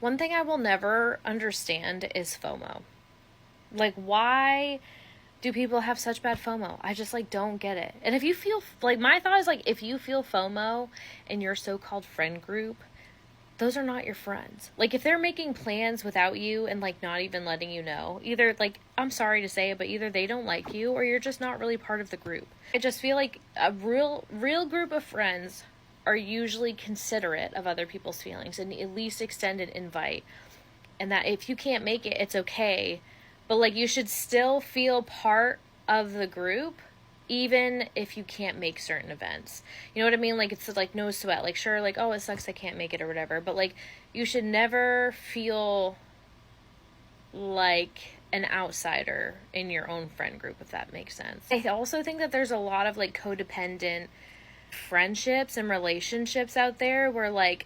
One thing I will never understand is FOMO. Like, why do people have such bad FOMO? I just, like, don't get it. And if you feel, like, my thought is, like, if you feel FOMO in your so-called friend group, those are not your friends. Like, if they're making plans without you and, like, not even letting you know, either, like, I'm sorry to say it, but either they don't like you or you're just not really part of the group. I just feel like a real group of friends are usually considerate of other people's feelings and at least extend an invite. And that if you can't make it, it's okay. But, like, you should still feel part of the group, even if you can't make certain events. You know what I mean? Like, it's, like, no sweat. Like, sure, like, oh, it sucks I can't make it or whatever. But, like, you should never feel like an outsider in your own friend group, if that makes sense. I also think that there's a lot of, like, codependent friendships and relationships out there where, like,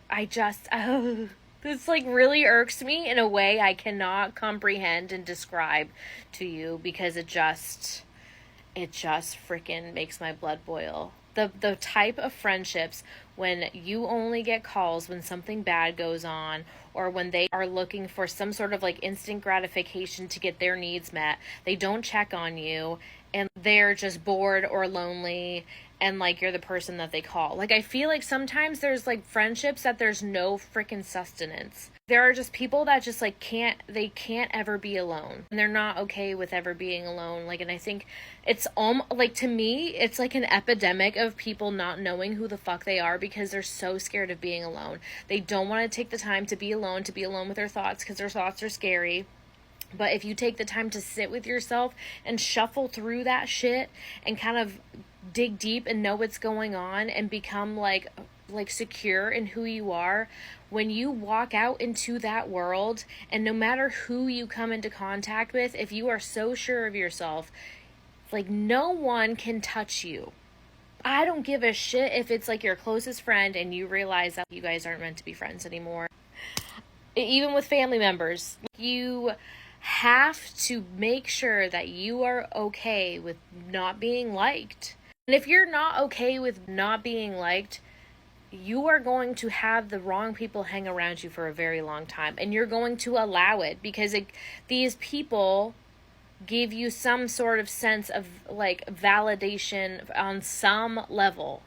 this, like, really irks me in a way I cannot comprehend and describe to you, because it just freaking makes my blood boil. The type of friendships when you only get calls when something bad goes on, or when they are looking for some sort of, like, instant gratification to get their needs met. They don't check on you, and they're just bored or lonely, and, like, you're the person that they call. Like, I feel like sometimes there's, like, friendships that there's no freaking sustenance. There are just people that just, like, can't ever be alone. And they're not okay with ever being alone. Like, and I think it's, like, to me, it's like an epidemic of people not knowing who the fuck they are because they're so scared of being alone. They don't want to take the time to be alone with their thoughts, because their thoughts are scary. But if you take the time to sit with yourself and shuffle through that shit and kind of dig deep and know what's going on and become like secure in who you are, when you walk out into that world, and no matter who you come into contact with, if you are so sure of yourself, like, no one can touch you. I don't give a shit if it's, like, your closest friend and you realize that you guys aren't meant to be friends anymore. Even with family members, you have to make sure that you are okay with not being liked. And if you're not okay with not being liked, you are going to have the wrong people hang around you for a very long time. And you're going to allow it because these people give you some sort of sense of, like, validation on some level.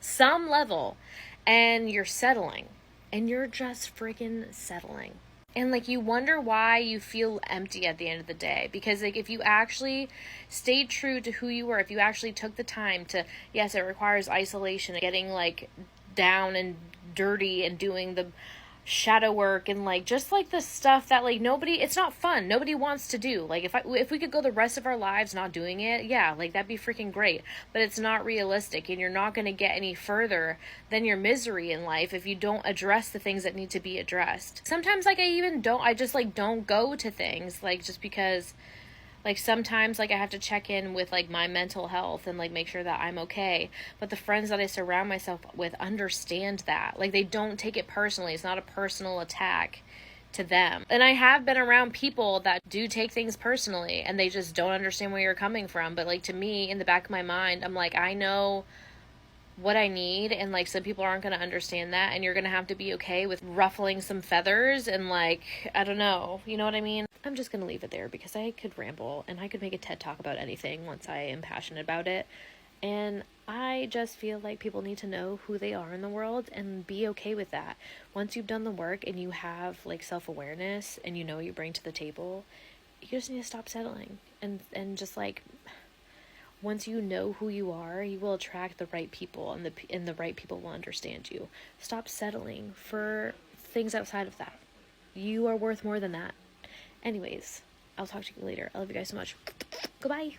And you're settling. And you're just freaking settling. And, like, you wonder why you feel empty at the end of the day. Because, like, if you actually stayed true to who you were, if you actually took the time to, yes, it requires isolation, getting, like, down and dirty and doing the shadow work and, like, just, like, the stuff that, like, it's not fun. Nobody wants to do. Like, if we could go the rest of our lives not doing it, yeah, like, that'd be freaking great. But it's not realistic, and you're not going to get any further than your misery in life if you don't address the things that need to be addressed. Sometimes, like, I just, like, don't go to things, like, just because, like, sometimes, like, I have to check in with, like, my mental health and, like, make sure that I'm okay. But the friends that I surround myself with understand that. Like, they don't take it personally. It's not a personal attack to them. And I have been around people that do take things personally, and they just don't understand where you're coming from. But, like, to me, in the back of my mind, I'm like, I know what I need, and, like, some people aren't going to understand that, and you're going to have to be okay with ruffling some feathers and, like, I don't know, you know what I mean? I'm just going to leave it there because I could ramble and I could make a TED Talk about anything once I am passionate about it. And I just feel like people need to know who they are in the world and be okay with that. Once you've done the work and you have, like, self-awareness and you know what you bring to the table, you just need to stop settling and just, like, once you know who you are, you will attract the right people, and the right people will understand you. Stop settling for things outside of that. You are worth more than that. Anyways, I'll talk to you later. I love you guys so much. Goodbye.